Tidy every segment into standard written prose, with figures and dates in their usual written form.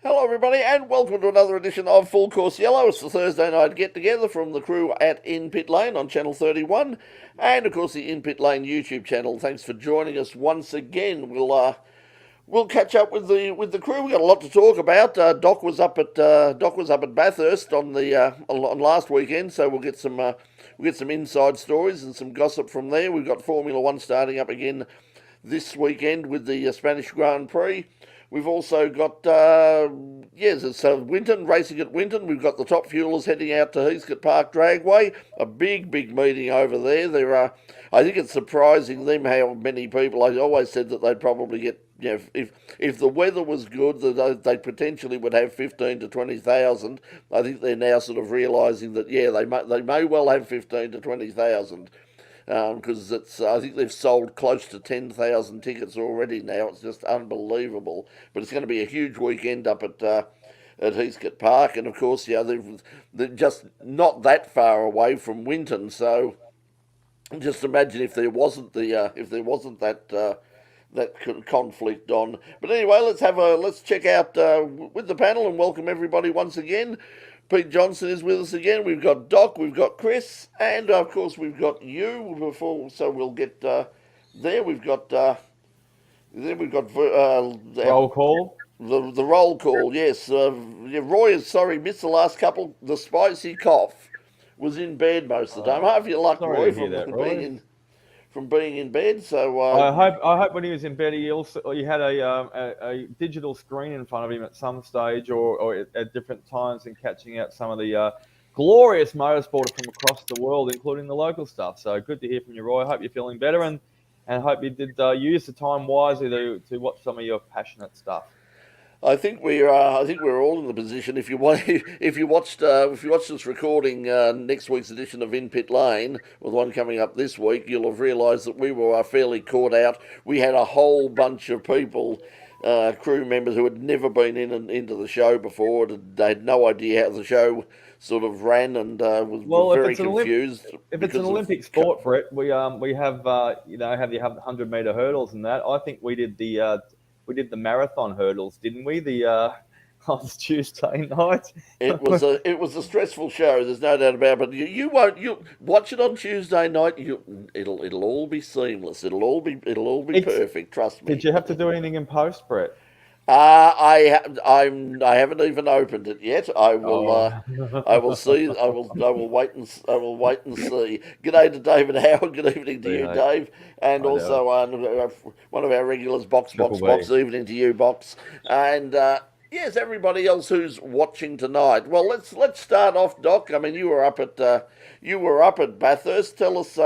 Hello, everybody, and welcome to another edition of Full Course Yellow. It's the Thursday night get-together from the crew at In Pit Lane on Channel 31, and of course the In Pit Lane YouTube channel. Thanks for joining us once again. We'll catch up with the crew. We got a lot to talk about. Doc was up at Bathurst on last weekend, so we'll get some inside stories and some gossip from there. We've got Formula One starting up again this weekend with the Spanish Grand Prix. We've also got, so Winton, racing at Winton. We've got the top fuelers heading out to Heathcote Park Dragway. A big meeting over there. I think it's surprising them how many people. I always said that they'd probably get, if the weather was good, that they potentially would have 15 to 20,000. I think they're now sort of realising that, they may well have 15 to 20,000. Because I think they've sold close to 10,000 tickets already now. It's just unbelievable. But it's going to be a huge weekend up at Heathcote Park, and of course, they're just not that far away from Winton. So just imagine if there wasn't that conflict on. But anyway, let's check out with the panel and welcome everybody once again. Pete Johnson is with us again. We've got Doc, we've got Chris, and of course we've got you before. So we'll get there. We've got roll call. The roll call. Yes, Roy is sorry missed the last couple. The spicy cough was in bed most of the time. Half your luck, Roy, from being in bed. So I hope when he was in bed, he had a digital screen in front of him at some stage, or at different times, and catching out some of the glorious motorsport from across the world, including the local stuff. So good to hear from you, Roy. I hope you're feeling better, and hope you did use the time wisely to watch some of your passionate stuff. I think we're all in the position. If you watched this recording next week's edition of In Pit Lane, or the one coming up this week, you'll have realised that we were fairly caught out. We had a whole bunch of people, crew members who had never been into the show before. They had no idea how the show sort of ran, and was very confused. If it's an Olympic sport for it, we have have the 100-meter hurdles and that. I think we did the marathon hurdles, didn't we? On Tuesday night. It was a stressful show. There's no doubt about it. But you watch it on Tuesday night. It'll all be seamless. It'll all be perfect. Trust me. Did you have to do anything in post, Brett? I haven't even opened it yet. I will see. I will wait and see. G'day to David Howard. Good evening to you, Dave, and also one of our regulars, Box. Evening to you, Box, and yes, everybody else who's watching tonight. Well, let's start off, Doc. I mean, you were up at Bathurst. Tell us.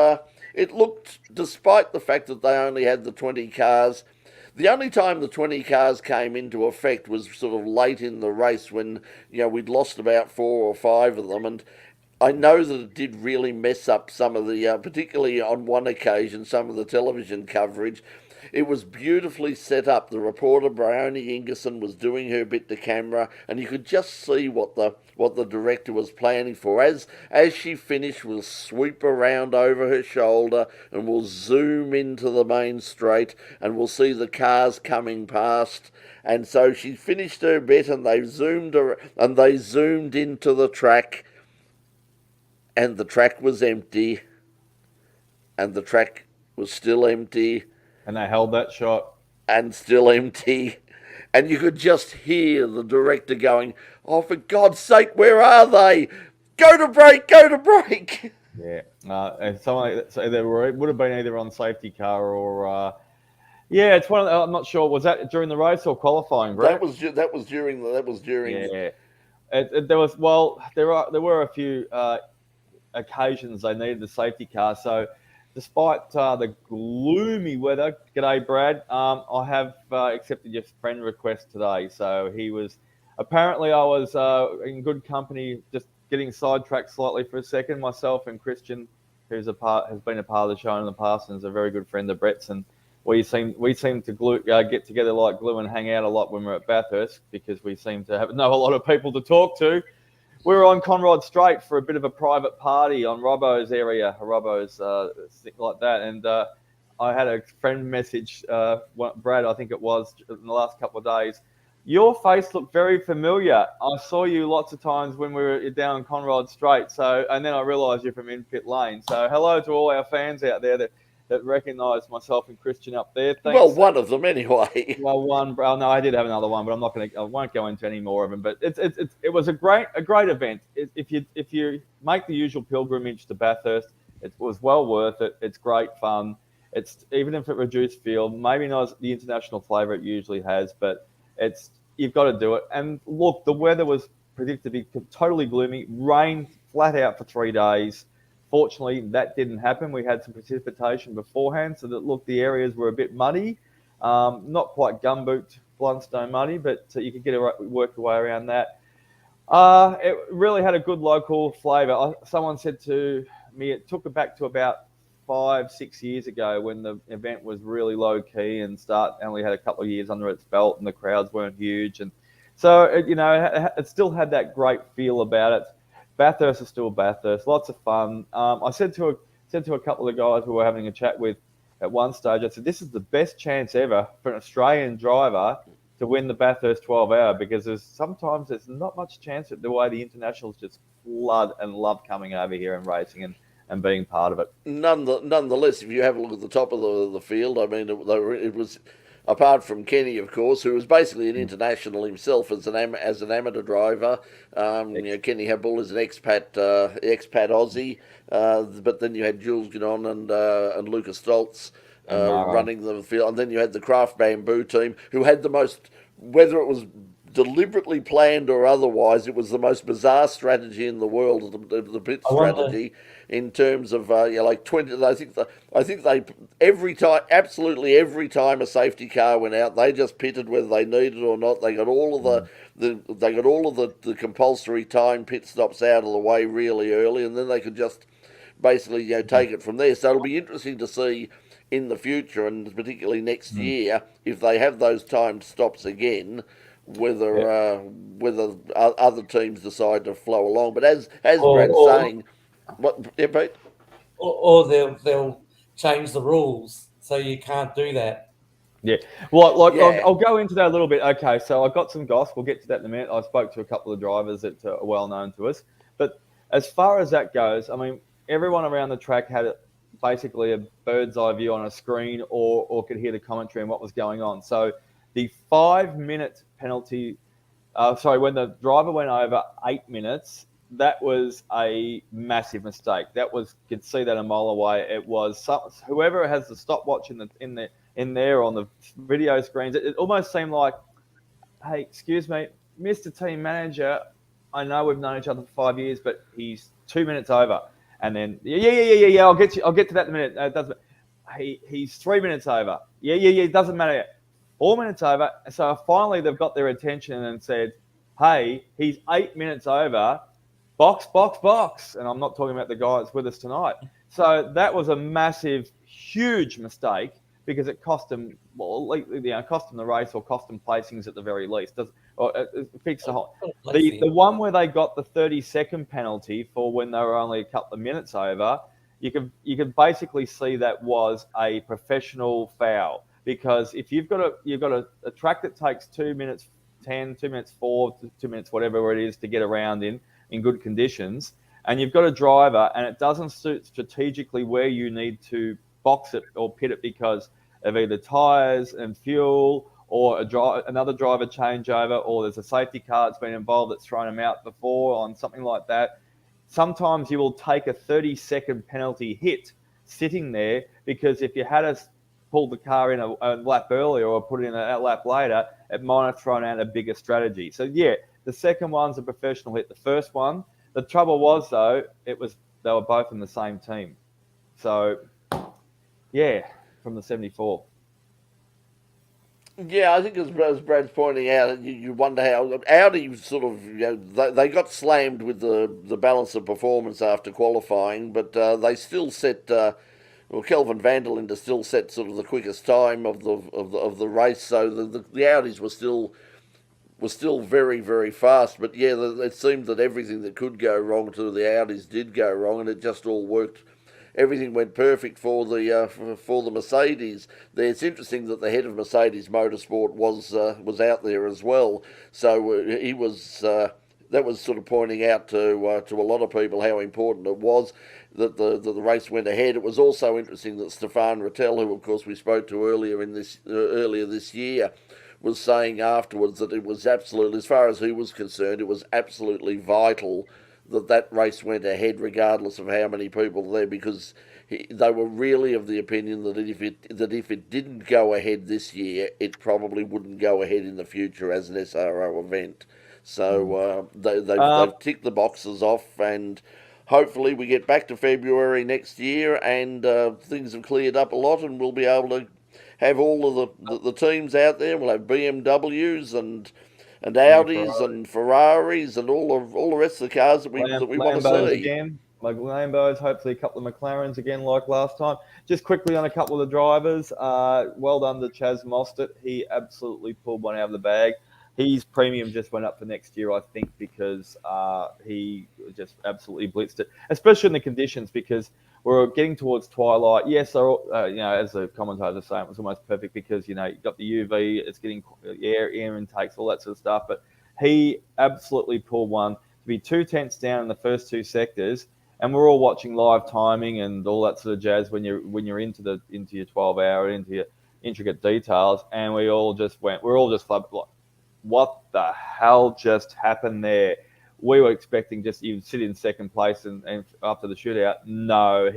It looked, despite the fact that they only had the 20 cars. The only time the 20 cars came into effect was sort of late in the race when, we'd lost about 4 or 5 of them. And I know that it did really mess up some of the, particularly on one occasion, some of the television coverage. It was beautifully set up. The reporter, Bryony Ingerson, was doing her bit to camera, and you could just see what the director was planning for. As she finished, we'll sweep around over her shoulder, and we'll zoom into the main straight, and we'll see the cars coming past. And so she finished her bit, and they zoomed into the track, and the track was empty, and the track was still empty. And they held that shot. And still empty. And you could just hear the director going, "Oh, for God's sake, where are they? Go to break. Yeah. And it would have been either on safety car or... it's one. I'm not sure. Was that during the race or qualifying, Brett? That was during. Yeah. There were a few occasions they needed the safety car, so... Despite the gloomy weather, g'day Brad, I have accepted your friend request today. So he was, apparently I was in good company, just getting sidetracked slightly for a second. Myself and Christian, has been a part of the show in the past and is a very good friend of Brett's, and we seem to get together like glue and hang out a lot when we're at Bathurst because we seem to know a lot of people to talk to. We were on Conrod Strait for a bit of a private party on Robbo's area, like that. And I had a friend message, Brad, I think it was, in the last couple of days, Your face looked very familiar. I saw you lots of times when we were down Conrod Straight. So, and then I realised you're from In-Pit Lane. So, hello to all our fans out there that recognise myself and Christian up there. Thanks. Well, one of them anyway. Well, one. Oh, no, I did have another one, but I'm not going to. I won't go into any more of them. But it was a great event. If you make the usual pilgrimage to Bathurst, it was well worth it. It's great fun. It's even if it reduced field, maybe not as the international flavour it usually has, but you've got to do it. And look, the weather was predicted to be totally gloomy, rain flat out for 3 days. Fortunately, that didn't happen. We had some precipitation beforehand, so that look, the areas were a bit muddy. Not quite gumboot Blundstone muddy, but you could work your way around that. It really had a good local flavour. Someone said to me it took it back to about 5-6 years ago when the event was really low key and only had a couple of years under its belt and the crowds weren't huge, and so it still had that great feel about it. Bathurst is still Bathurst, lots of fun. I said to a couple of guys we were having a chat with at one stage, I said, this is the best chance ever for an Australian driver to win the Bathurst 12-hour, because sometimes there's not much chance at the way the internationals just flood and love coming over here and racing and being part of it. Nonetheless, if you have a look at the top of the field, I mean, it was, apart from Kenny, of course, who was basically an international himself as an amateur driver. Kenny Habbull is an expat Aussie, but then you had Jules Guidon and Lucas Stoltz running the field, and then you had the Craft Bamboo team, who had the most, whether it was deliberately planned or otherwise, it was the most bizarre strategy in the world, the pit strategy, in terms of like 20. I think they absolutely every time a safety car went out, they just pitted whether they needed or not. They got all of the compulsory time pit stops out of the way really early, and then they could just basically take it from there. So it'll be interesting to see in the future, and particularly next year, if they have those timed stops again, whether other teams decide to flow along. But as Brad's saying, what, yeah, Pete? Or they'll change the rules so you can't do that. Yeah. Well, I'll go into that a little bit. Okay, so I got some goss. We'll get to that in a minute. I spoke to a couple of drivers that are well known to us. But as far as that goes, I mean, everyone around the track had basically a bird's eye view on a screen or could hear the commentary and what was going on. So the 5-minute penalty, when the driver went over 8 minutes, that was a massive mistake. You could see that a mile away. It was whoever has the stopwatch in there on the video screens. It almost seemed like, hey, excuse me, Mr. Team Manager, I know we've known each other for 5 years, but he's 2 minutes over. And then yeah, I'll get to that in a minute. It doesn't. He's 3 minutes over. Yeah, it doesn't matter yet. 4 minutes over. So finally they've got their attention and said, hey, he's 8 minutes over. Box. And I'm not talking about the guy that's with us tonight. So that was a massive, huge mistake because it cost them, cost them the race or cost them placings at the very least. It fixed the whole. The one where they got the 30-second penalty for when they were only a couple of minutes over, you can basically see that was a professional foul, because if you've got a track that takes 2 minutes 10, 2 minutes 4, 2 minutes whatever it is to get around in good conditions, and you've got a driver and it doesn't suit strategically where you need to box it or pit it because of either tyres and fuel or another driver changeover, or there's a safety car that's been involved that's thrown them out before on something like that. Sometimes you will take a 30-second penalty hit sitting there, because if you had pulled the car in a lap earlier or put it in a lap later, it might have thrown out a bigger strategy. So yeah, the second one's a professional hit. The first one, the trouble was though, they were both in the same team. So yeah, from the 74. Yeah, I think as Brad's pointing out, you wonder how Audi sort of, they got slammed with the balance of performance after qualifying, but they still set, Kelvin van der Linde still set sort of the quickest time of the race, so the Audis were still very, very fast. But yeah, it seemed that everything that could go wrong to the Audis did go wrong, and it just all worked everything went perfect for the Mercedes. It's interesting that the head of Mercedes Motorsport was out there as well. So he was. That was sort of pointing out to a lot of people how important it was that the race went ahead. It was also interesting that Stefan Rattel, who of course we spoke to earlier this year, was saying afterwards that it was absolutely, as far as he was concerned, it was absolutely vital that race went ahead regardless of how many people were there, because they were really of the opinion that if it didn't go ahead this year, it probably wouldn't go ahead in the future as an SRO event. So they've ticked the boxes off, and hopefully we get back to February next year and things have cleared up a lot, and we'll be able to have all of the teams out there. We'll have BMWs and Audis and Ferraris and all the rest of the cars that we want to see. Again, like Lambos, hopefully a couple of McLarens again like last time. Just quickly on a couple of the drivers, well done to Chaz Mostert. He absolutely pulled one out of the bag. His premium just went up for next year, I think, because he just absolutely blitzed it, especially in the conditions, because we're getting towards twilight. Yes, as the commentators say, it was almost perfect because, you've got the UV, it's getting air intakes, all that sort of stuff. But he absolutely pulled one to be 2/10 down in the first two sectors, and we're all watching live timing and all that sort of jazz when you're into your 12-hour, into your intricate details, and we're all just flubbed, like, what the hell just happened there? We were expecting just even sit in second place and after the shootout. No,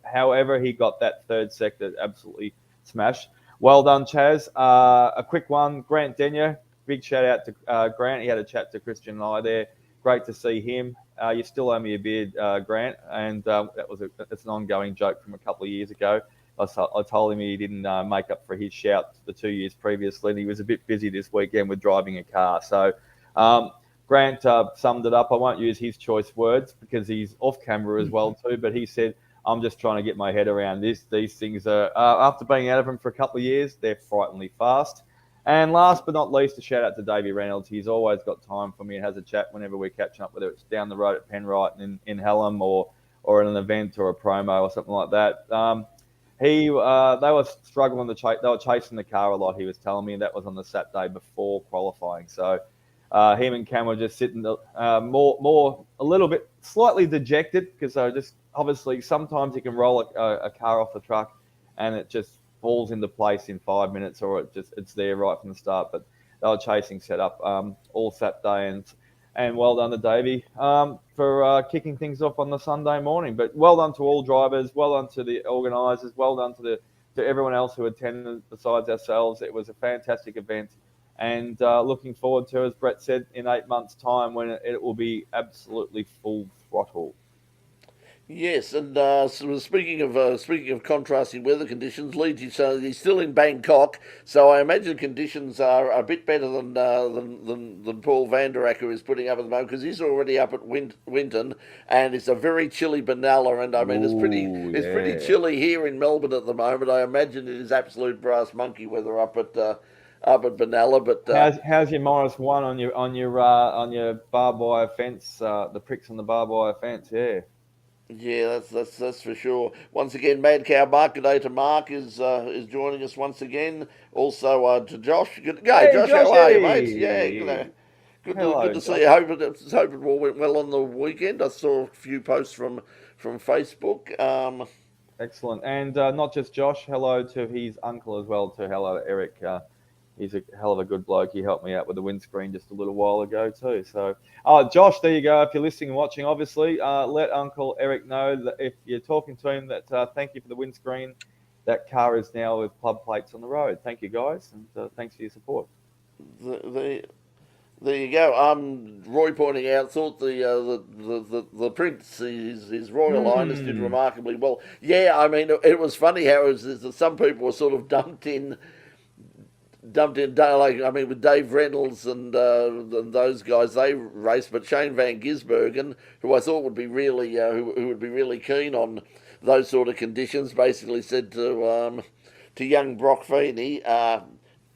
however he got that third sector absolutely smashed. Well done, Chaz. A quick one, Grant Denyer. Big shout out to Grant. He had a chat to Christian and I there. Great to see him. You still owe me a beard, Grant, and it's an ongoing joke from a couple of years ago. I told him he didn't make up for his shout the 2 years previously, and he was a bit busy this weekend with driving a car. So Grant summed it up. I won't use his choice words because he's off camera as well too, but he said, I'm just trying to get my head around this. These things are, after being out of them for a couple of years, they're frighteningly fast. And last but not least, a shout out to Davey Reynolds. He's always got time for me and has a chat whenever we're catching up, whether it's down the road at Penrite in Hallam or at an event or a promo or something like that. They were struggling they were chasing the car a lot, he was telling me, and that was on the Saturday before qualifying. So him and Cam were just sitting a little bit slightly dejected, because they were just, obviously sometimes you can roll a car off the truck and it just falls into place in 5 minutes, or it's there right from the start. But they were chasing setup all Saturday, and well done to Davey for kicking things off on the Sunday morning. But well done to all drivers, well done to the organisers, well done to everyone else who attended besides ourselves. It was a fantastic event, and looking forward to, as Brett said, in 8 months' time when it will be absolutely full throttle. Yes, and so speaking of contrasting weather conditions, Leeds, he's still in Bangkok, so I imagine conditions are a bit better than Paul van der Ack, who is putting up at the moment, because he's already up at Winton, and it's a very chilly Benalla, and I mean it's pretty chilly here in Melbourne at the moment. I imagine it is absolute brass monkey weather up at Benalla. But how's your -1 on your barbed wire fence? The pricks on the barbed wire fence, yeah. Yeah, that's for sure. Once again, Mad Cow Mark, good day to Mark, is joining us once again. Also to Josh. Josh, how are you, mate? Yeah, good to see you. Hope it all went well on the weekend. I saw a few posts from Facebook. Excellent. And not just Josh, hello to his uncle as well, hello Eric. He's a hell of a good bloke. He helped me out with the windscreen just a little while ago too. So, Josh, there you go. If you're listening and watching, obviously, let Uncle Eric know that if you're talking to him, that thank you for the windscreen. That car is now with club plates on the road. Thank you, guys, and thanks for your support. There you go. Roy pointing out, thought the Prince, his Royal Highness, did remarkably well. Yeah, I mean, it was funny how it was that some people were sort of dumped in, like, I mean, with Dave Reynolds and those guys, they raced, but Shane Van Gisbergen, who I thought would be really who would be really keen on those sort of conditions, basically said to young Brock Feeney,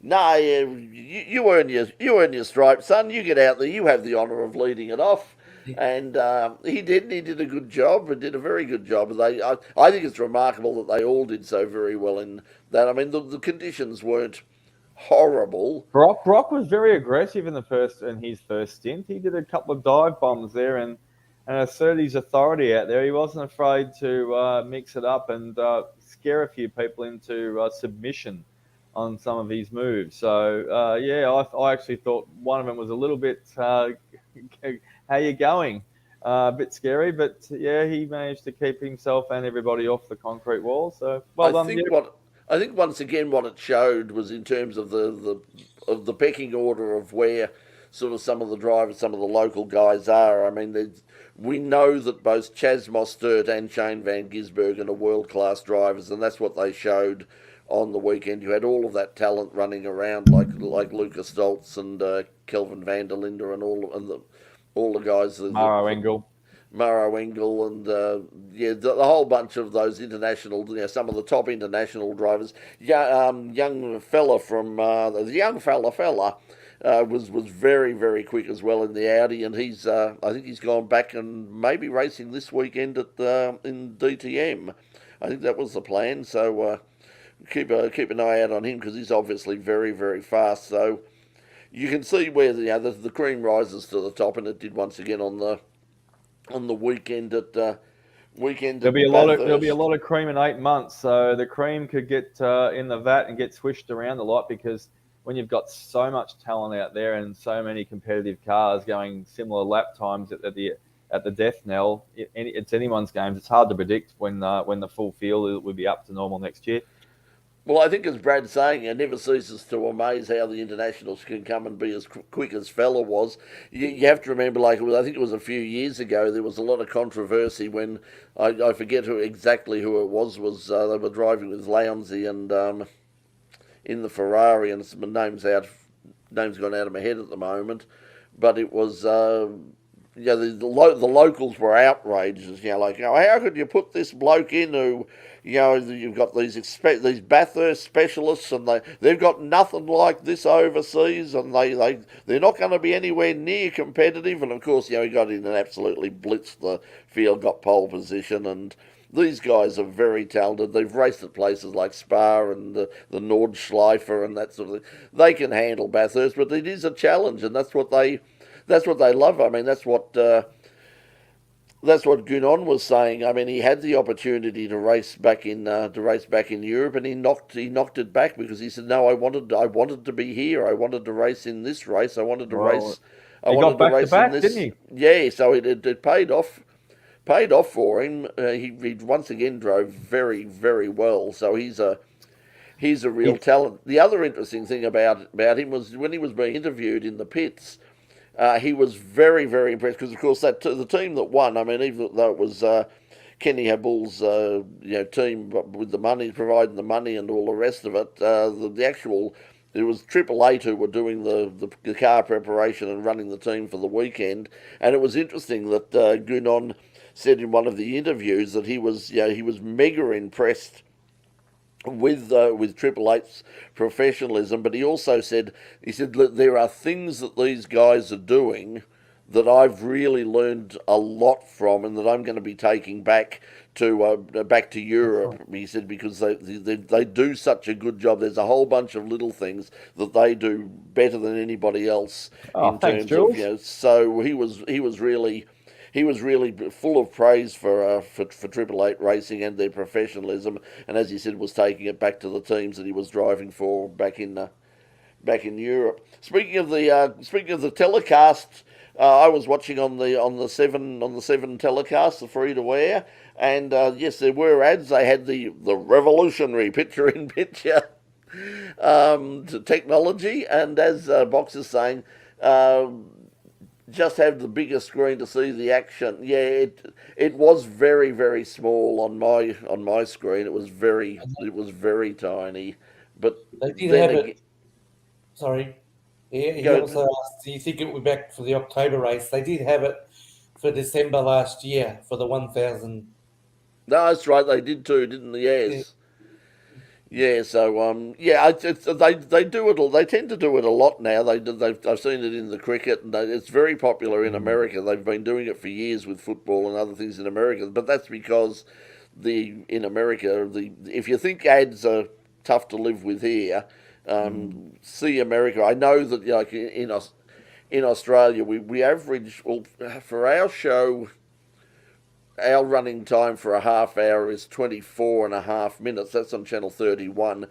you earn your stripes, son. You get out there, you have the honour of leading it off. and he did. He did a good job. Did a very good job. I think it's remarkable that they all did so very well in that. I mean, the conditions weren't horrible. Brock was very aggressive in his first stint. He did a couple of dive bombs there and asserted his authority out there. He wasn't afraid to mix it up and scare a few people into submission on some of his moves. So I actually thought one of them was a little bit how you going? A bit scary, but yeah, he managed to keep himself and everybody off the concrete wall. So well done. I think once again what it showed was in terms of the pecking order of where sort of some of the drivers, some of the local guys are. I mean, we know that both Chaz Mostert and Shane van Gisbergen are world-class drivers, and that's what they showed on the weekend. You had all of that talent running around like Lucas Stoltz and Kelvin van der Linde and all the guys. Maro Engel. And the whole bunch of those international, some of the top international drivers. Young fella from the young fella was very, very quick as well in the Audi, and I think he's gone back and maybe racing this weekend in DTM. I think that was the plan. So keep an eye out on him because he's obviously very, very fast. So you can see where the cream rises to the top, and it did once again on the weekend at weekend. There'll be a lot of cream in 8 months, so the cream could get in the vat and get swished around a lot because when you've got so much talent out there and so many competitive cars going similar lap times at the death knell, it's anyone's game. It's hard to predict when the full field will be up to normal next year. Well, I think as Brad's saying, it never ceases to amaze how the internationals can come and be as quick as Fella was. You have to remember, I think it was a few years ago, there was a lot of controversy when, I forget exactly who it was they were driving with Leonzi and in the Ferrari, and my name's gone out of my head at the moment, but it was... the locals were outraged. How could you put this bloke in who, you've got these Bathurst specialists and they've got nothing like this overseas and they're not going to be anywhere near competitive. And of course, he got in and absolutely blitzed the field, got pole position, and these guys are very talented. They've raced at places like Spa and the Nordschleife and that sort of thing. They can handle Bathurst, but it is a challenge, and that's what they love. I mean, that's what Gunon was saying. I mean, he had the opportunity to race back in Europe, and he knocked it back because he said, "No, I wanted to be here. I wanted to race in this race. I wanted to race. I wanted to race in this." Didn't he? Yeah, so it paid off. Paid off for him. He once again drove very, very well. So he's a real talent. The other interesting thing about him was when he was being interviewed in the pits. He was very, very impressed because, of course, the team that won. I mean, even though it was Kenny Habul's team with the money, providing the money and all the rest of it, it was Triple Eight who were doing the car preparation and running the team for the weekend. And it was interesting that Gunon said in one of the interviews that he was mega impressed with Triple Eight's professionalism, but he also said that there are things that these guys are doing that I've really learned a lot from, and that I'm going to be taking back to Europe. He said because they do such a good job. There's a whole bunch of little things that they do better than anybody else in terms of. So he was really full of praise for Triple Eight Racing and their professionalism, and as he said, was taking it back to the teams that he was driving for back in Europe. Speaking of the telecast, I was watching on the seven telecast, the free to air, and yes, there were ads. They had the revolutionary picture-in-picture technology, and as Box is saying. Just have the bigger screen to see the action. Yeah, it was very, very small on my screen. It was very tiny. But they did have it. Sorry, he also asked, "Do you think it will be back for the October race?" They did have it for December last year for the 1,000. No, that's right. They did too, didn't they? Yes. Yeah, so they do it. They tend to do it a lot now. I've seen it in the cricket, and it's very popular in America. They've been doing it for years with football and other things in America. But that's because in America, if you think ads are tough to live with here, see America. I know that like in Australia, we average, well, for our show. Our running time for a half hour is 24 and a half minutes. That's on channel 31.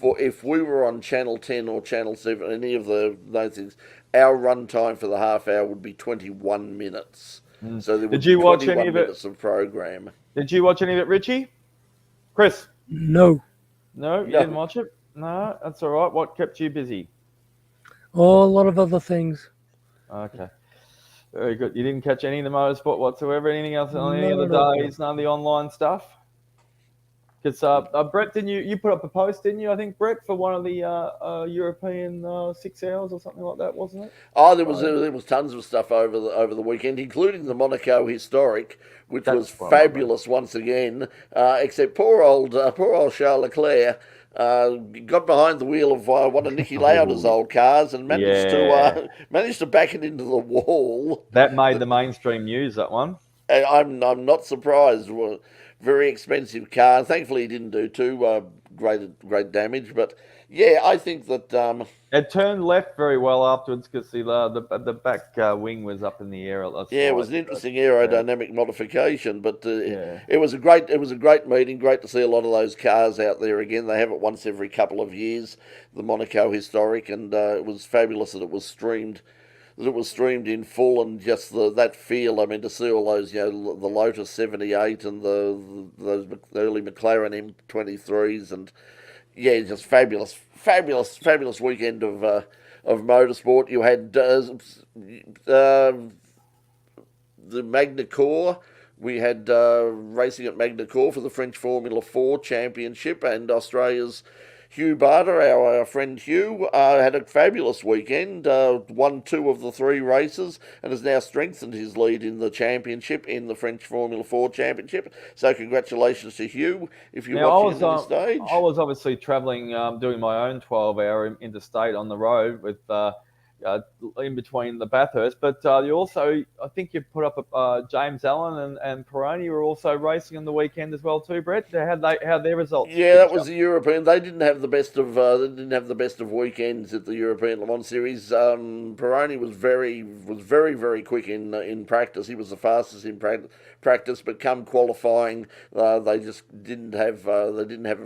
If we were on channel 10 or channel 7, any of those things, our run time for the half hour would be 21 minutes. So there would Did you be watch 21 any of it? minutes of program. Did you watch any of it, Richie? Chris? No. No, you didn't watch it? No, that's all right. What kept you busy? Oh, a lot of other things. Okay. Very good. You didn't catch any of the motorsport whatsoever? Anything else on any No, other no. days? None of the online stuff? Because Brett, didn't you put up a post, didn't you? I think Brett, for one of the European 6 hours or something like that, wasn't it? Oh, there was tons of stuff over the weekend, including the Monaco Historic, which was fabulous once again. Except poor old Charles Leclerc got behind the wheel of one of Nicky Lauda's old cars and managed to back it into the wall. That made the mainstream news, that one. I'm not surprised. Very expensive car. Thankfully, he didn't do too great damage. But yeah, I think that it turned left very well afterwards because the back wing was up in the air. It was an interesting aerodynamic modification. But it was a great meeting. Great to see a lot of those cars out there again. They have it once every couple of years, the Monaco Historic, and it was fabulous that it was streamed. That it was streamed in full, and just that feel. I mean, to see all those, the Lotus 78 and those early McLaren M23s, and just fabulous weekend of motorsport. You had the Magna Core. We had racing at Magna Core for the French Formula 4 Championship, and Australia's Hugh Barter, our friend Hugh, had a fabulous weekend, won 2 of the 3 races, and has now strengthened his lead in the championship, in the French Formula 4 Championship. So congratulations to Hugh, if you're watching at this stage. I was obviously travelling, doing my own 12-hour interstate on the road with in between the Bathurst, but you also, I think you put up James Allen and Peroni were also racing on the weekend as well too, Brett. How their results? Yeah, that was the European. They didn't have the best of weekends at the European Le Mans Series. Peroni was very quick in practice. He was the fastest in practice, but come qualifying, they just didn't have a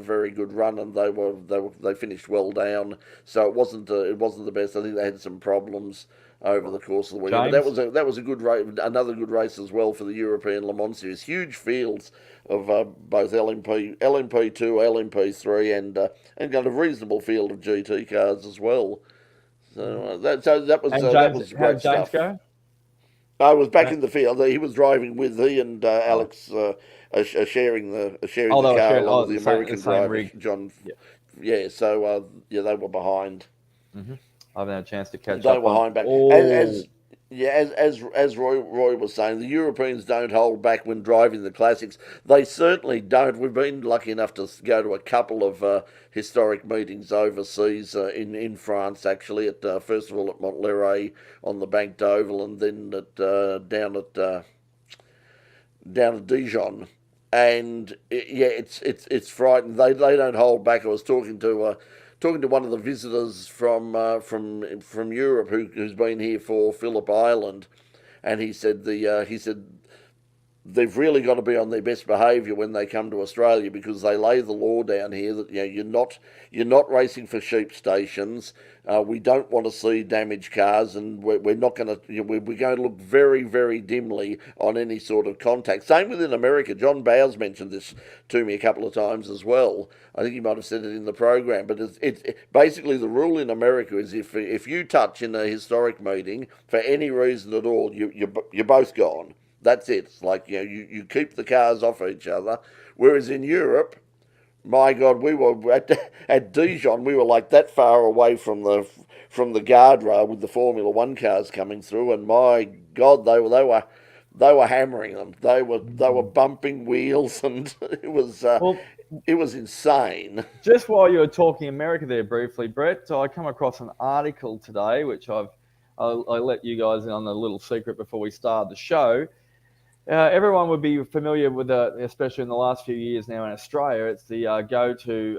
very good run, and they finished well down. So it wasn't the best. I think they had some problems over the course of the weekend. But that was a good race, another good race as well for the European Le Mans Series. Huge fields of both LMP2, LMP3, and got a reasonable field of GT cars as well. So that was great stuff. Go? I was back in the field. He was driving with and Alex sharing the car along with the American driver, John. Yeah, so they were behind. Mm-hmm. I haven't had a chance to catch up. They were behind back. As Roy was saying, the Europeans don't hold back when driving the classics. They certainly don't. We've been lucky enough to go to a couple of historic meetings overseas in France, actually. First of all at Montleray on the Banked Oval, and then down at Dijon. And it's frightening. They don't hold back. I was talking to one of the visitors from Europe who's been here for Phillip Island, and he said they've really got to be on their best behaviour when they come to Australia, because they lay the law down here that you're not racing for sheep stations. We don't want to see damaged cars, and we're not going to we're going to look very, very dimly on any sort of contact. Same within America. John Bowes mentioned this to me a couple of times as well. I think he might have said it in the program, but it's basically the rule in America is if you touch in a historic meeting for any reason at all, you're both gone. That's it. It's like, you keep the cars off each other. Whereas in Europe, my God, we were at Dijon. We were like that far away from the guardrail with the Formula One cars coming through, and my God, they were hammering them. They were bumping wheels, and it was it was insane. Just while you were talking America there briefly, Brett, I come across an article today, which I let you guys in on a little secret before we started the show. Everyone would be familiar with, especially in the last few years now in Australia, it's the go-to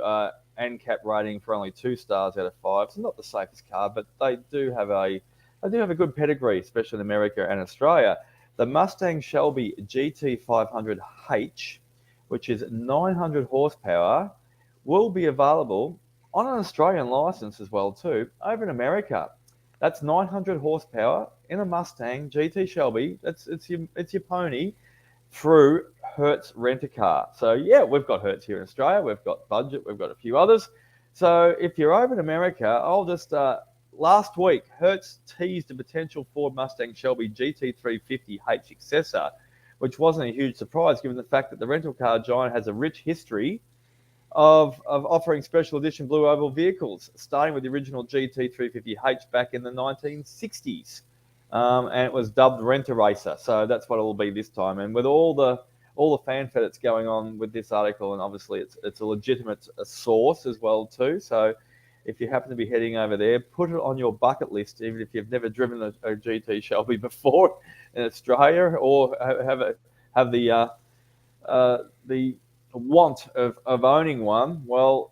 NCAP rating for only 2 stars out of 5. It's not the safest car, but they do have a good pedigree, especially in America and Australia. The Mustang Shelby GT500H, which is 900 horsepower, will be available on an Australian license as well too over in America. That's 900 horsepower in a Mustang GT Shelby. It's your pony through Hertz Rent-A-Car. So yeah, we've got Hertz here in Australia. We've got Budget. We've got a few others. So if you're over in America, I'll just last week Hertz teased a potential Ford Mustang Shelby GT350H successor, which wasn't a huge surprise given the fact that the rental car giant has a rich history of offering special edition blue oval vehicles, starting with the original GT350H back in the 1960s. And it was dubbed Rent-A-Racer. So that's what it will be this time. And with all the fanfare that's going on with this article, and obviously it's a legitimate source as well too. So if you happen to be heading over there, put it on your bucket list, even if you've never driven a GT Shelby before in Australia, or have the want of owning one. Well,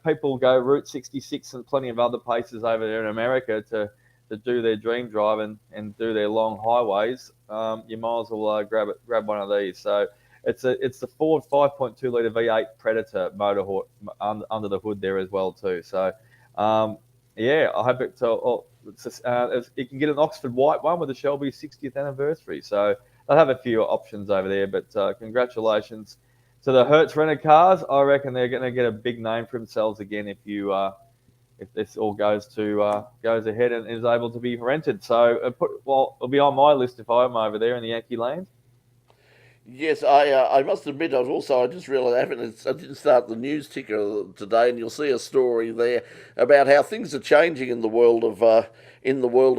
people go Route 66 and plenty of other places over there in America to do their dream drive and do their long highways. You might as well grab one of these. So it's the Ford 5.2 litre V8 Predator motor under the hood there as well too. So I hope you can get an Oxford white one with the Shelby 60th anniversary. So they'll have a few options over there, but congratulations to the Hertz Rent-A-Cars. I reckon they're going to get a big name for themselves again if this all goes ahead and is able to be rented. So it'll be on my list if I'm over there in the Yankee land. Yes, I must admit, I just realised I didn't start the news ticker today, and you'll see a story there about how things are changing in the world of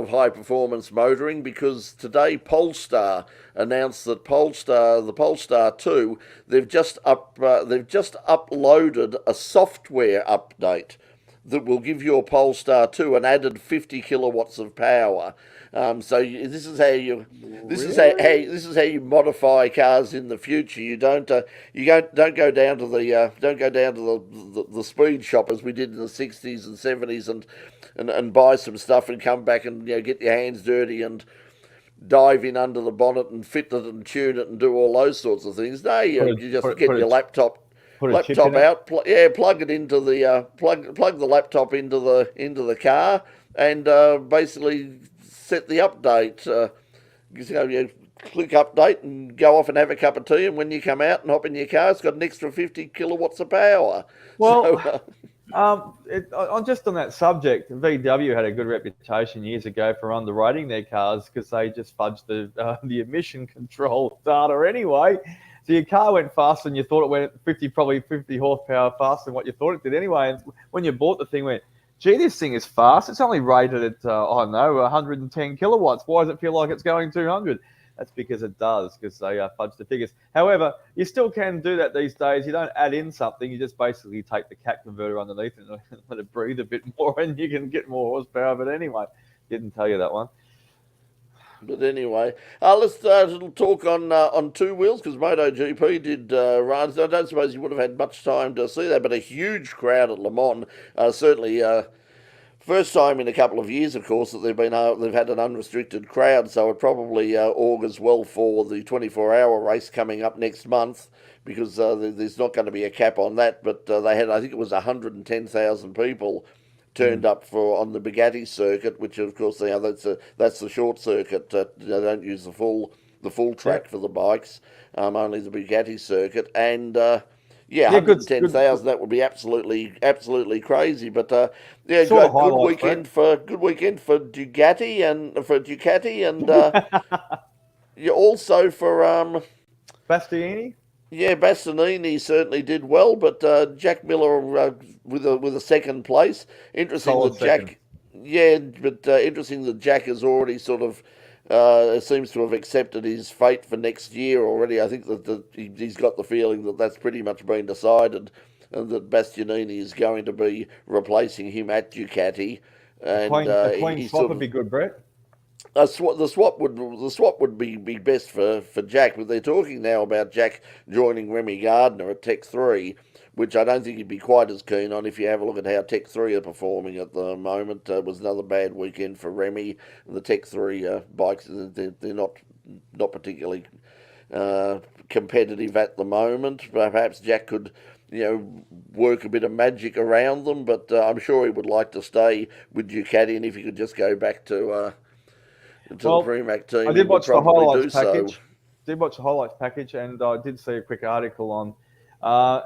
high performance motoring, because today Polestar announced that the Polestar 2, they've just uploaded a software update that will give your Polestar 2 an added 50 kilowatts of power. So this is how you modify cars in the future. You don't go down to the speed shop as we did in the 60s and 70s and buy some stuff and come back and get your hands dirty and dive in under the bonnet and fit it and tune it and do all those sorts of things. No, you just get your laptop out, plug it into the plug the laptop into the car, and basically set the update. You click update and go off and have a cup of tea, and when you come out and hop in your car, it's got an extra 50 kilowatts of power. Well, just on that subject, VW had a good reputation years ago for underrating their cars because they just fudged the emission control data anyway. So your car went faster than you thought it went, 50 horsepower faster than what you thought it did anyway. And when you bought the thing, went, gee, this thing is fast. It's only rated at, 110 kilowatts. Why does it feel like it's going 200? That's because it does, because they fudge the figures. However, you still can do that these days. You don't add in something. You just basically take the cat converter underneath it and let it breathe a bit more, and you can get more horsepower. But anyway, didn't tell you that one. But anyway, let's talk on two wheels, because MotoGP did run. I don't suppose you would have had much time to see that, but a huge crowd at Le Mans. Certainly, first time in a couple of years, of course, that they've had an unrestricted crowd. So it probably augurs well for the 24-hour race coming up next month, because there's not going to be a cap on that. But they had, I think it was 110,000 people turned up on the Bugatti circuit, which of course that's the short circuit. They don't use the full track for the bikes, only the Bugatti circuit. And 110,000, that would be absolutely crazy. But good weekend for Ducati and also for Bastianini. Yeah, Bastianini certainly did well, but Jack Miller with a second place. Interesting that Jack has already sort of seems to have accepted his fate for next year already. I think that he's got the feeling that that's pretty much been decided, and that Bastianini is going to be replacing him at Ducati. And a clean he swap sort would of, be good, Brett. the swap would be best for Jack, but they're talking now about Jack joining Remy Gardner at Tech 3, which I don't think he'd be quite as keen on. If you have a look at how Tech 3 are performing at the moment, it was another bad weekend for Remy. The Tech 3 bikes, they're not particularly competitive at the moment. Perhaps Jack could, work a bit of magic around them, but I'm sure he would like to stay with Ducati, and if he could just go back to the Premac team, I did watch the highlights package. So. Did watch the highlights package, and I did see a quick article on,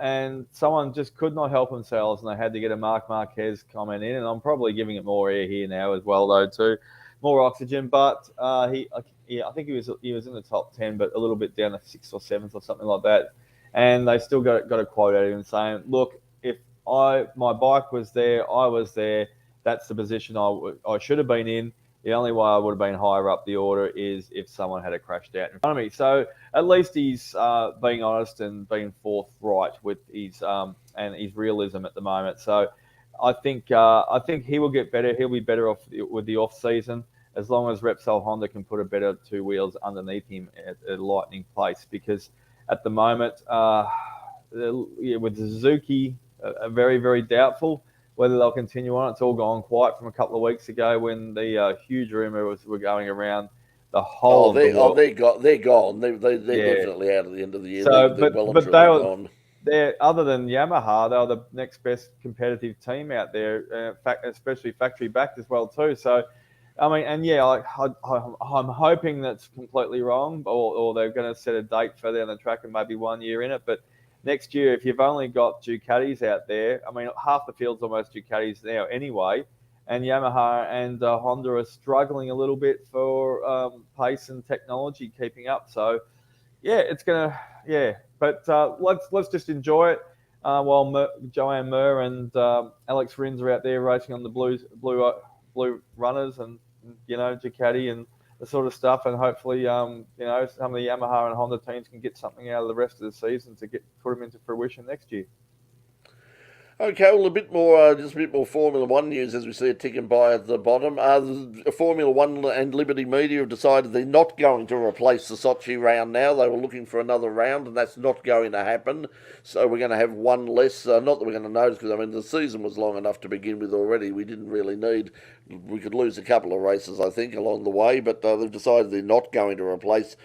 and someone just could not help themselves, and they had to get a Marc Marquez comment in, and I'm probably giving it more air here now as well, though, too, more oxygen. But I think he was in the top 10, but a little bit down to 6th or 7th or something like that, and they still got a quote out of him saying, "Look, if my bike was there, I was there. That's the position I should have been in. The only way I would have been higher up the order is if someone had crashed out in front of me." So at least he's being honest and being forthright with his and his realism at the moment. So I think he will get better. He'll be better off with the off season as long as Repsol Honda can put a better two wheels underneath him at a lightning pace. Because at the moment, with Suzuki, very, very doubtful whether they'll continue on. It's all gone quiet from a couple of weeks ago when the huge rumours were going around the whole of the world. They're gone. They're definitely out at the end of the year. So, they're well and truly gone. They're, other than Yamaha, they're the next best competitive team out there, especially factory backed as well too. So, I mean, and yeah, I'm hoping that's completely wrong, or they're going to set a date further down the track and maybe 1 year in it, but next year, if you've only got Ducatis out there, I mean, half the field's almost Ducatis now anyway, and Yamaha and Honda are struggling a little bit for pace and technology keeping up. So, yeah, it's gonna, But let's just enjoy it while Joanne Mir and Alex Rins are out there racing on the blue runners and Ducati and the sort of stuff, and hopefully, some of the Yamaha and Honda teams can get something out of the rest of the season to put them into fruition next year. Okay, well, just a bit more Formula One news as we see it ticking by at the bottom. Formula One and Liberty Media have decided they're not going to replace the Sochi round now. They were looking for another round, and that's not going to happen. So we're going to have one less. Not that we're going to notice, because I mean the season was long enough to begin with already. We didn't really need. We could lose a couple of races, I think, along the way, but they've decided they're not going to replace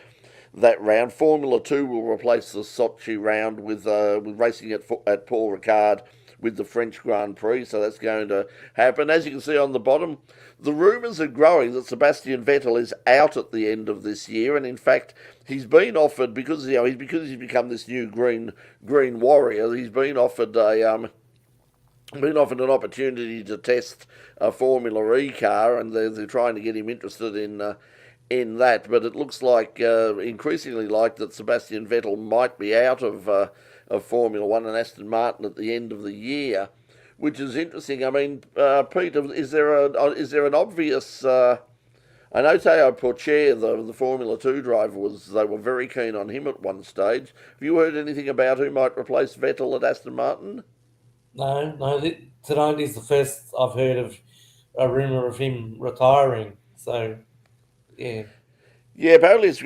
that round. Formula 2 will replace the Sochi round with racing at Paul Ricard with the French Grand Prix, so that's going to happen. As you can see on the bottom, the rumours are growing that Sebastian Vettel is out at the end of this year, and in fact, he's been offered, because he's become this new green warrior, he's been offered an opportunity to test a Formula E car, and they're trying to get him interested in that. But it looks like increasingly like that Sebastian Vettel might be out of Formula One and Aston Martin at the end of the year, which is interesting. I mean, Pete, is there an obvious? I know Teo Porcher, the Formula 2 driver, they were very keen on him at one stage. Have you heard anything about who might replace Vettel at Aston Martin? No. Tonight is the first I've heard of a rumour of him retiring. So, yeah. Yeah, apparently it's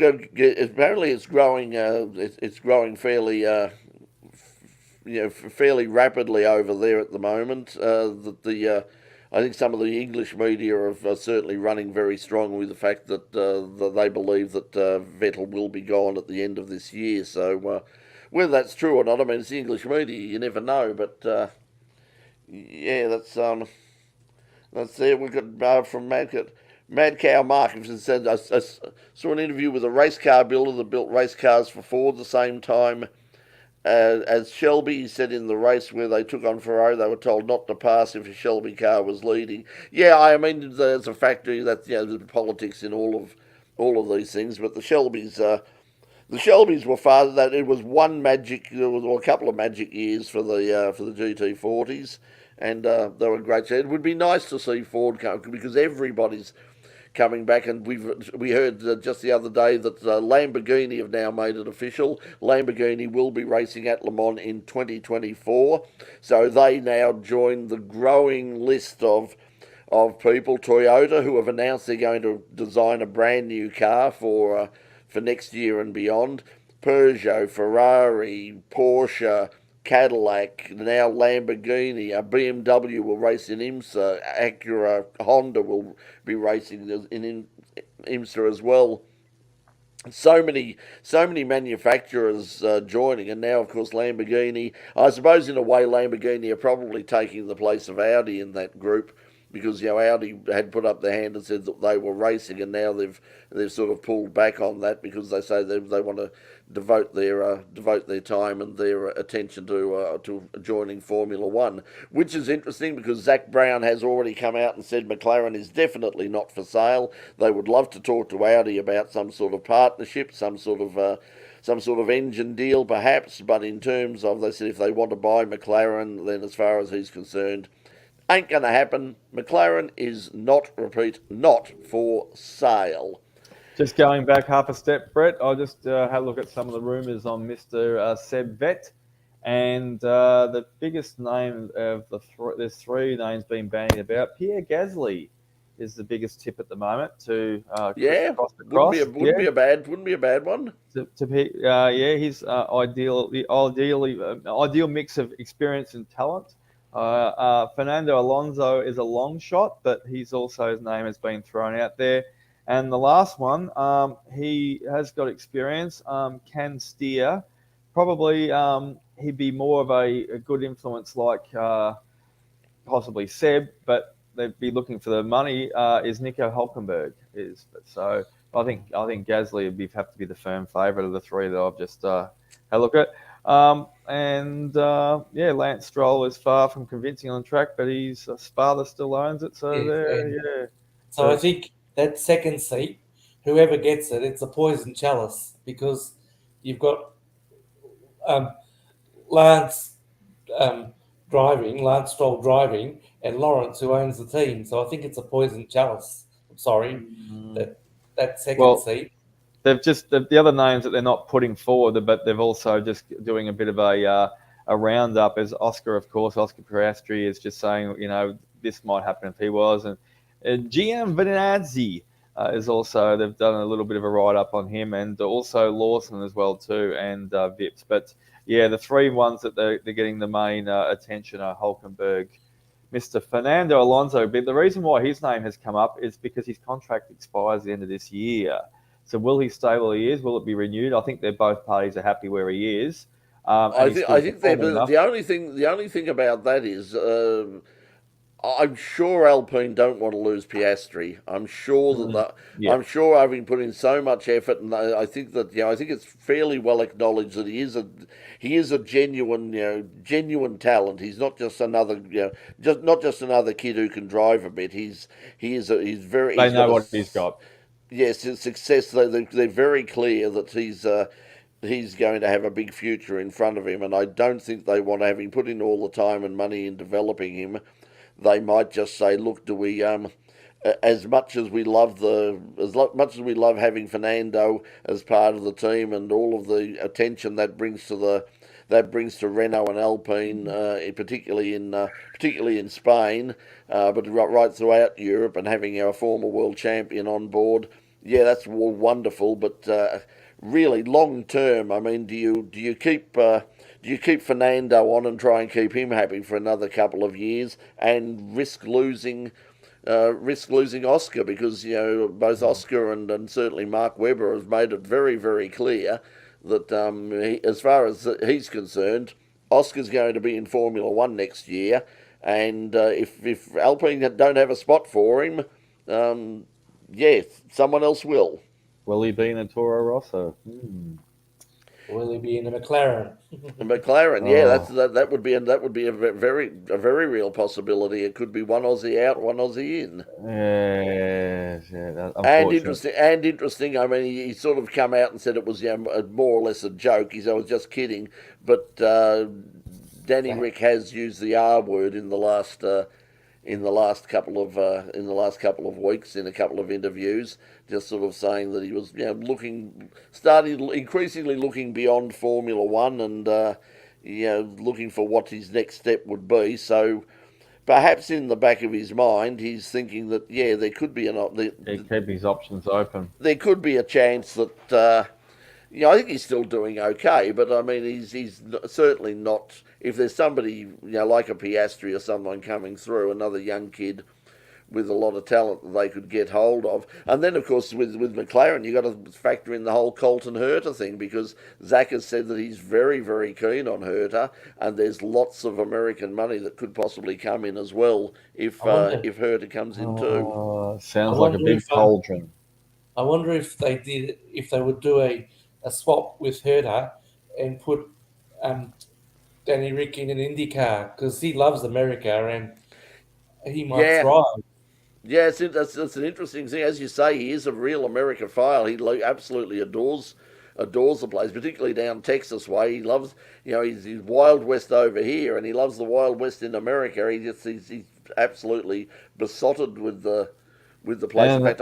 growing. It's growing fairly, fairly rapidly over there at the moment. I think some of the English media are certainly running very strong with the fact that they believe that Vettel will be gone at the end of this year. So whether that's true or not, I mean, it's the English media. You never know, but that's there. We've got from Mad Cow Mark said, I saw an interview with a race car builder that built race cars for Ford the same time as Shelby. He said in the race where they took on Ferrari, they were told not to pass if a Shelby car was leading. Yeah, I mean, there's a factor that there's politics in all of these things, but the Shelbys were far that it was a couple of magic years for the GT40s, and they were great. So it would be nice to see Ford come, because everybody's coming back, and we heard just the other day that Lamborghini have now made it official. Lamborghini will be racing at Le Mans in 2024, so they now join the growing list of people. Toyota, who have announced they're going to design a brand new car for next year and beyond. Peugeot, Ferrari, Porsche, Cadillac, now Lamborghini, BMW will race in IMSA, Acura, Honda will be racing in IMSA as well. So many manufacturers joining, and now of course Lamborghini. I suppose in a way Lamborghini are probably taking the place of Audi in that group, because Audi had put up their hand and said that they were racing, and now they've sort of pulled back on that because they say they want to devote their time and their attention to joining Formula One, which is interesting because Zach Brown has already come out and said McLaren is definitely not for sale. They would love to talk to Audi about some sort of partnership, some sort of engine deal perhaps, but in terms of, they said if they want to buy McLaren, then as far as he's concerned, ain't going to happen. McLaren is not for sale. Just going back half a step, Brett, I just had a look at some of the rumours on Mr. Seb Vett, and the biggest name of there's three names being bandied about. Pierre Gasly is the biggest tip at the moment to cross the cross. Wouldn't be a bad one. He's ideal mix of experience and talent. Fernando Alonso is a long shot, but his name has been thrown out there. And the last one, he has got experience, can steer. Probably he'd be more of a good influence like possibly Seb, but they'd be looking for the money. Is Nico Hülkenberg so? I think Gasly would have to be the firm favourite of the three that I've just had a look at. Lance Stroll is far from convincing on the track, but his father still owns it. So So I think that second seat, whoever gets it, it's a poison chalice, because you've got Lance Stroll driving, and Lawrence, who owns the team. So I think it's a poison chalice. I'm sorry, that second seat. They've just the other names that they're not putting forward, but they've also just doing a bit of a roundup. As Oscar, of course, Oscar Piastri is just saying, this might happen if he was, and Giovinazzi is also, they've done a little bit of a write-up on him, and also Lawson as well too, and Vips. But yeah, the three ones that they're getting the main attention are Hülkenberg, Mr. Fernando Alonso. But the reason why his name has come up is because his contract expires at the end of this year. So will he stay where he is? Will it be renewed? I think both parties are happy where he is. I think the only thing about that is I'm sure Alpine don't want to lose Piastri. I'm sure I'm sure, having put in so much effort, and I think that I think it's fairly well acknowledged that he is a genuine talent. He's not just another not just another kid who can drive a bit. He's very. They know what he's got. Yes, his success. They're very clear that he's going to have a big future in front of him, and I don't think they want to, having put in all the time and money in developing him, they might just say, look, do we as much as we love having Fernando as part of the team and all of the attention that brings to Renault and Alpine, particularly in Spain, but right throughout Europe, and having our former world champion on board, that's all wonderful. But really, long term, I mean, do you keep Fernando on and try and keep him happy for another couple of years and risk losing Oscar? Because both Oscar and certainly Mark Webber have made it very, very clear that as far as he's concerned, Oscar's going to be in Formula One next year, and if Alpine don't have a spot for him, someone else will. Will he be in a Toro Rosso? Will he be in a McLaren? That would be a very real possibility. It could be one Aussie out, one Aussie in. And interesting. I mean, he sort of come out and said it was more or less a joke. He said, I was just kidding. But Danny Rick has used the R word in the last in the last couple of weeks in a couple of interviews, just sort of saying that he was increasingly looking beyond Formula One and looking for what his next step would be. So perhaps in the back of his mind, he's thinking that there could be keep his options open. There could be a chance that. I think he's still doing okay, but I mean, he's certainly not. If there's somebody, like a Piastri or someone coming through, another young kid with a lot of talent that they could get hold of, and then of course with McLaren, you got to factor in the whole Colton Herta thing, because Zach has said that he's very, very keen on Herta, and there's lots of American money that could possibly come in as well if Herta comes in too. Sounds like a big cauldron. I wonder if they would do a swap with Herta and put Danny Rick in an IndyCar, because he loves America and he might thrive. Yeah, that's an interesting thing. As you say, he is a real America-phile. He absolutely adores the place, particularly down Texas way. He loves, he's Wild West over here, and he loves the Wild West in America. He's absolutely besotted with the place. In fact,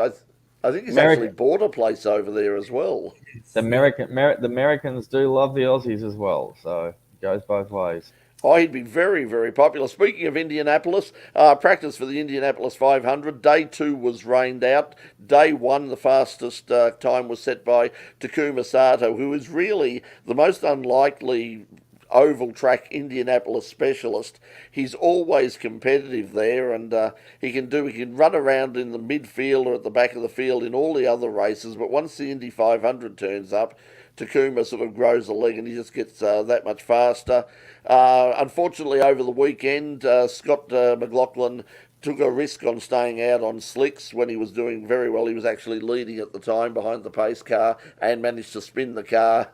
I think he's actually bought a place over there as well. The Americans do love the Aussies as well, so it goes both ways. Oh, he'd be very, very popular. Speaking of Indianapolis, practice for the Indianapolis 500. Day 2 was rained out. Day 1, the fastest time was set by Takuma Sato, who is really the most unlikely oval track Indianapolis specialist. He's always competitive there, and he can run around in the midfield or at the back of the field in all the other races, but once the Indy 500 turns up, Takuma sort of grows a leg and he just gets that much faster. Unfortunately, over the weekend, Scott McLaughlin took a risk on staying out on slicks when he was doing very well. He was actually leading at the time behind the pace car and managed to spin the car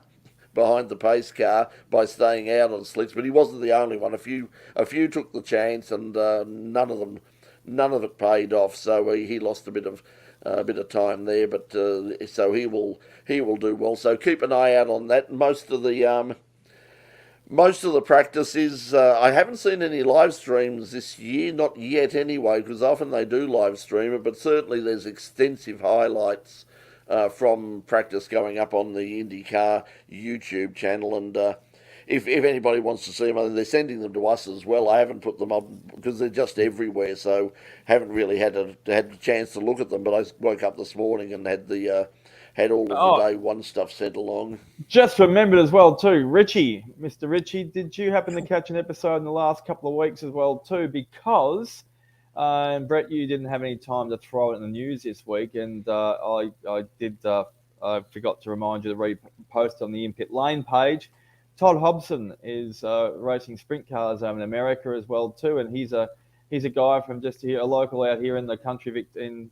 behind the pace car by staying out on slicks, but he wasn't the only one. A few took the chance, and none of it paid off. So he lost a bit of time there, but so he will do well. So keep an eye out on that. Most of the practice is, I haven't seen any live streams this year, not yet anyway, because often they do live stream it, but certainly there's extensive highlights from practice going up on the IndyCar YouTube channel, and if anybody wants to see them, they're sending them to us as well. I haven't put them up because they're just everywhere, so haven't really had a chance to look at them, but I woke up this morning and had all of the day 1 stuff sent along. Just remembered as well too, Mr. Richie, did you happen to catch an episode in the last couple of weeks as well too? Because Brett, you didn't have any time to throw it in the news this week, and I forgot to remind you to repost on the In Pit Lane page. Todd Hobson is racing sprint cars over in America as well too, and he's a guy from just here, a local out here in the country in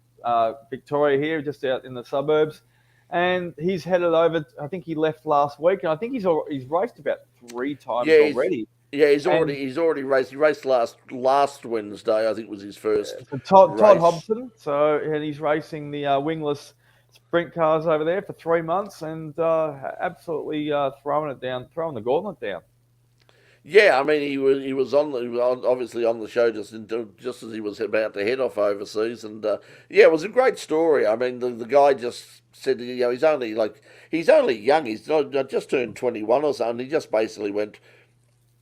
Victoria here, just out in the suburbs, and he's headed over. I think he left last week, and I think he's raced about 3 times already. Yeah, he's already raced. He raced last Wednesday, I think, was his first. Todd Hobson. And he's racing the wingless sprint cars over there for 3 months, and absolutely throwing the gauntlet down. Yeah, I mean, he was obviously on the show just as he was about to head off overseas, and it was a great story. I mean, the guy just said, he's only young. He's just turned 21 or something. He just basically went,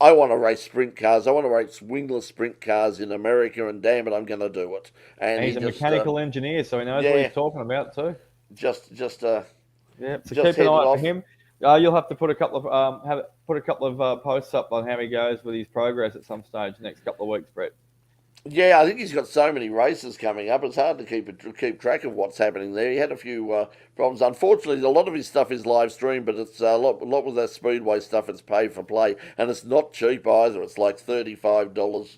I want to race sprint cars. I want to race wingless sprint cars in America, and damn it, I'm going to do it. And he's a mechanical engineer, so he knows what he's talking about too. So keep an eye out for him. You'll have to put a couple of posts up on how he goes with his progress at some stage next couple of weeks, Brett. Yeah, I think he's got so many races coming up. It's hard to keep track of what's happening there. He had a few problems. Unfortunately, a lot of his stuff is live streamed, but it's a lot with that Speedway stuff. It's pay for play, and it's not cheap either. It's like $35,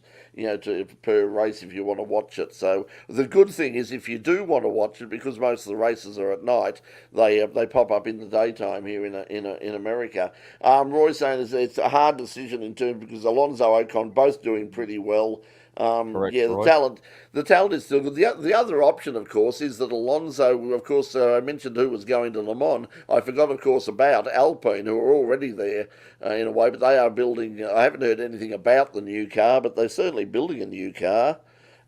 per race if you want to watch it. So the good thing is, if you do want to watch it, because most of the races are at night, they pop up in the daytime here in America. Roy's saying it's a hard decision in terms because Alonso Ocon both doing pretty well. Correct, the talent is still good. The other option, of course, is that Alonso, of course, I mentioned who was going to Le Mans. I forgot, of course, about Alpine, who are already there in a way, but they are building. I haven't heard anything about the new car, but they're certainly building a new car.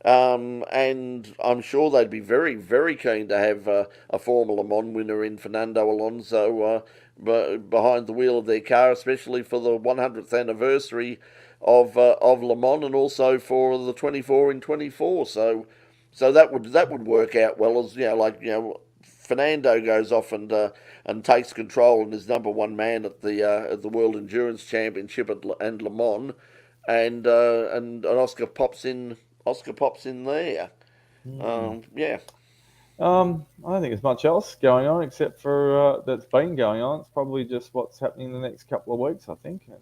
And I'm sure they'd be very, very keen to have a Formula One winner in Fernando Alonso behind the wheel of their car, especially for the 100th anniversary of Le Mans, and also for the 24 in 24. So that would work out well, as Fernando goes off and takes control and is number one man at the World Endurance Championship and Le Mans, and Oscar pops in. Oscar pops in there. Yeah. I don't think there's much else going on except for that's been going on. It's probably just what's happening in the next couple of weeks, I think. And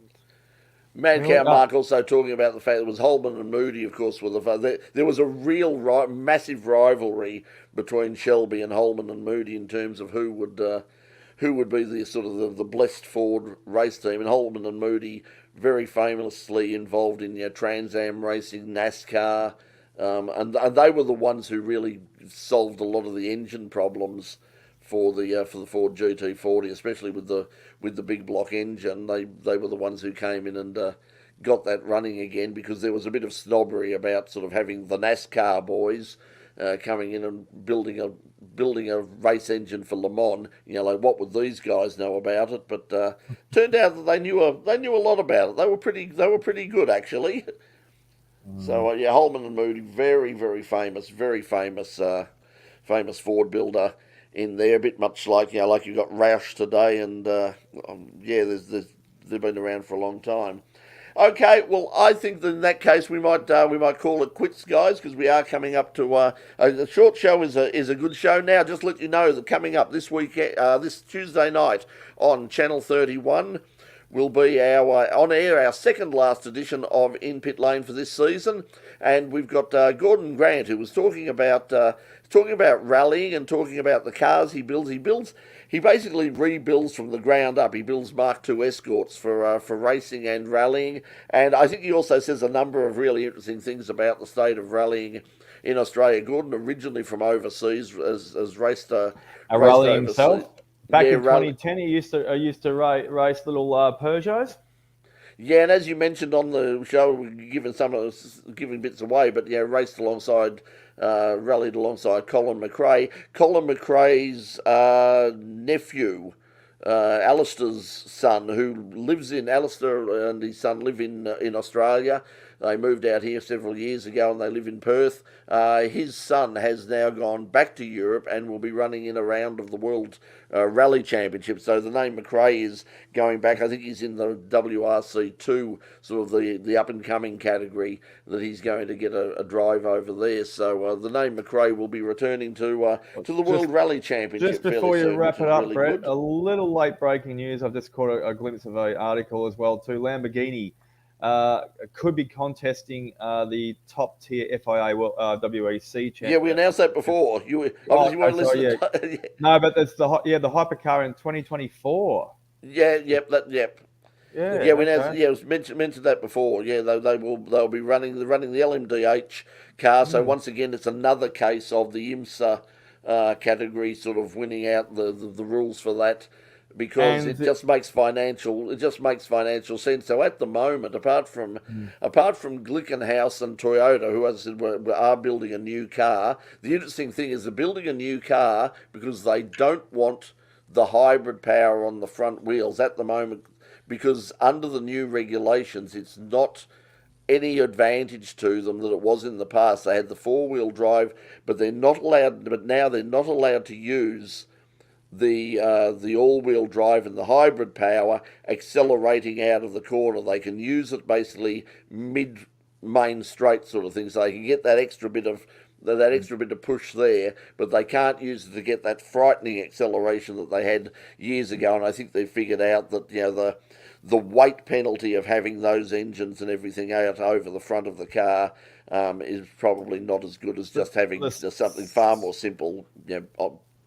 Mad Cow Mark also talking about the fact that it was Holman and Moody, of course, were there was a real massive rivalry between Shelby and Holman and Moody in terms of who would be the sort of the blessed Ford race team. And Holman and Moody very famously involved in Trans Am racing, NASCAR, and they were the ones who really solved a lot of the engine problems for the Ford GT40, especially with the big block engine. They were the ones who came in and got that running again, because there was a bit of snobbery about sort of having the NASCAR boys coming in and building a race engine for Le Mans. Like, what would these guys know about it? But turned out that they knew a lot about it. They were pretty good, actually. So Holman and Moody, very, very famous Ford builder in there. A bit much like like you've got Roush today, and they've been around for a long time. Okay, well, I think that in that case we might call it quits, guys, because we are coming up to a short show is a good show. Now, just let you know that coming up this week, this Tuesday night on Channel 31 will be our second last edition of In Pit Lane for this season, and we've got Gordon Grant, who was talking about rallying and talking about the cars he builds. He basically rebuilds from the ground up. He builds Mark II Escorts for racing and rallying, and I think he also says a number of really interesting things about the state of rallying in Australia. Gordon, originally from overseas, has raced rally overseas. Himself. Back in 2010, he used to race little Peugeots. Yeah, and as you mentioned on the show, we're giving bits away, but raced alongside, rallied alongside Colin McRae. Colin McRae's nephew, Alistair's son, who lives in Alistair and his son live in Australia. They moved out here several years ago and they live in Perth. His son has now gone back to Europe and will be running in a round of the World Rally Championship. So the name McRae is going back. I think he's in the WRC2, sort of the up-and-coming category, that he's going to get a drive over there. So the name McRae will be returning to the World Rally Championship. Just before you wrap it up, really Brett, good. A little late breaking news. I've just caught a glimpse of an article as well too. Lamborghini could be contesting the top tier FIA WEC championship. Yeah, we announced that before. You obviously won't listen. Yeah. No, but it's the hypercar in 2024. Yeah, yep. Yeah, we announced. Okay. Yeah, it was mentioned that before. Yeah, they'll be running the LMDH car. So once again, it's another case of the IMSA category sort of winning out the rules for that, because it just makes financial sense. So at the moment, apart from Glickenhaus and Toyota, who, as I said, are building a new car, the interesting thing is they're building a new car because they don't want the hybrid power on the front wheels at the moment, because under the new regulations, it's not any advantage to them that it was in the past. They had the four-wheel drive, but now they're not allowed to use the all-wheel drive and the hybrid power accelerating out of the corner. They can use it basically mid-main straight sort of thing, so they can get that extra bit of push there, but they can't use it to get that frightening acceleration that they had years ago. And I think they figured out that the weight penalty of having those engines and everything out over the front of the car is probably not as good as just having just something far more simple,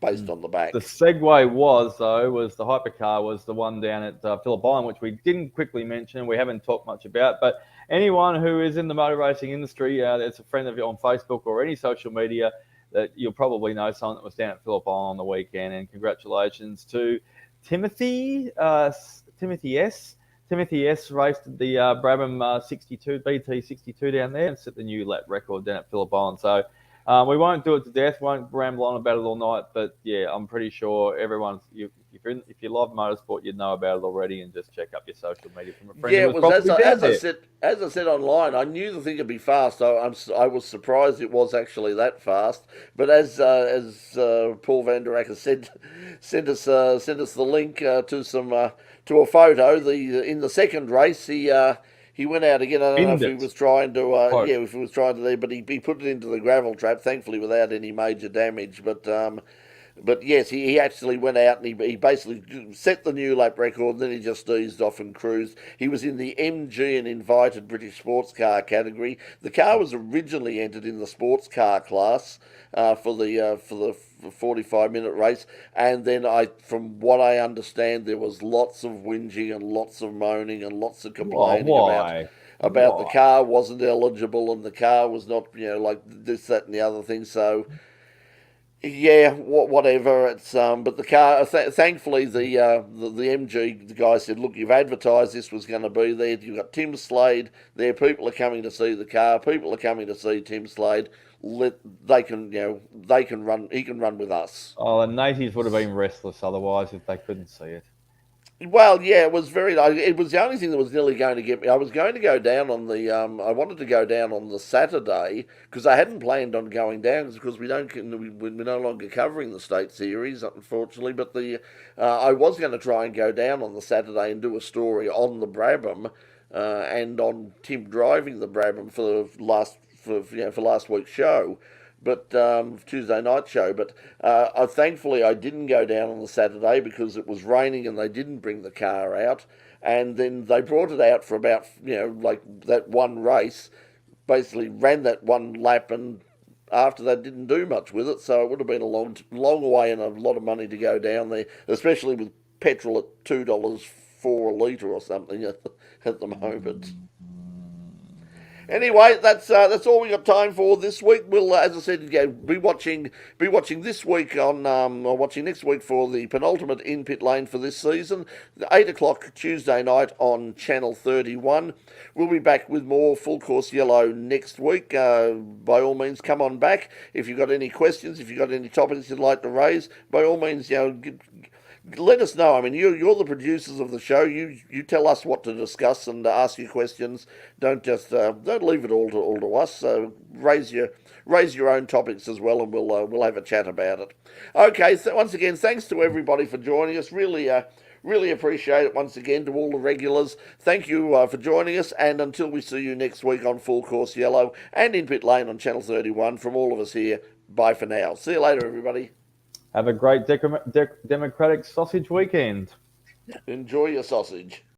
based on the back. The segue was the hypercar was the one down at Phillip Island, which we didn't quickly mention. We haven't talked much about, but anyone who is in the motor racing industry, that's a friend of you on Facebook or any social media, that you'll probably know someone that was down at Phillip Island on the weekend. And congratulations to Timothy S., Timothy S raced the Brabham 62 BT 62 down there and set the new lap record down at Phillip Island. So we won't do it to death. Won't ramble on about it all night. But yeah, I'm pretty sure everyone's if you love motorsport, you'd know about it already, and just check up your social media from a friend. Yeah, who it was as I there. said online. I knew the thing would be fast. I was surprised it was actually that fast. But as Paul Van Der Acker said, sent us the link to a photo. In the second race he went out again. I don't know if he was trying to if he was trying to there, but he put it into the gravel trap, thankfully without any major damage. But yes, he actually went out and he basically set the new lap record, and then he just eased off and cruised. He was in the MG and invited British sports car category. The car was originally entered in the sports car class for the 45-minute race, and then from what I understand, there was lots of whinging and lots of moaning and lots of complaining about the car wasn't eligible and the car was not, like this, that, and the other thing. So. Yeah, whatever. It's but the car. Thankfully, the MG, the guy said, "Look, you've advertised this was going to be there. You've got Tim Slade there. People are coming to see the car. People are coming to see Tim Slade. They can run. He can run with us." Oh, the natives would have been restless otherwise if they couldn't see it. Well, yeah, it was very. It was the only thing that was nearly going to get me. I was going to go down on the. I wanted to go down on the Saturday because I hadn't planned on going down because we're no longer covering the state series, unfortunately. But I was going to try and go down on the Saturday and do a story on the Brabham, and on Tim driving the Brabham for last week's show. But Tuesday night show. But thankfully I didn't go down on the Saturday because it was raining and they didn't bring the car out. And then they brought it out for about like that one race. Basically ran that one lap and after that didn't do much with it. So it would have been a long way and a lot of money to go down there, especially with petrol at $2 for a litre or something at the moment. Anyway, that's all we got time for this week. We'll, as I said, be watching this week or watching next week for the penultimate in pit lane for this season, 8:00 Tuesday night on Channel 31. We'll be back with more Full Course Yellow next week. By all means, come on back if you've got any questions, if you've got any topics you'd like to raise. By all means, let us know. I mean, you're the producers of the show. You tell us what to discuss and ask your questions. Don't leave it all to us. Raise your own topics as well, and we'll have a chat about it. Okay. So once again, thanks to everybody for joining us. Really appreciate it once again to all the regulars. Thank you for joining us, and until we see you next week on Full Course Yellow and in Pit Lane on Channel 31, from all of us here, bye for now. See you later, everybody. Have a great democratic sausage weekend. Enjoy your sausage.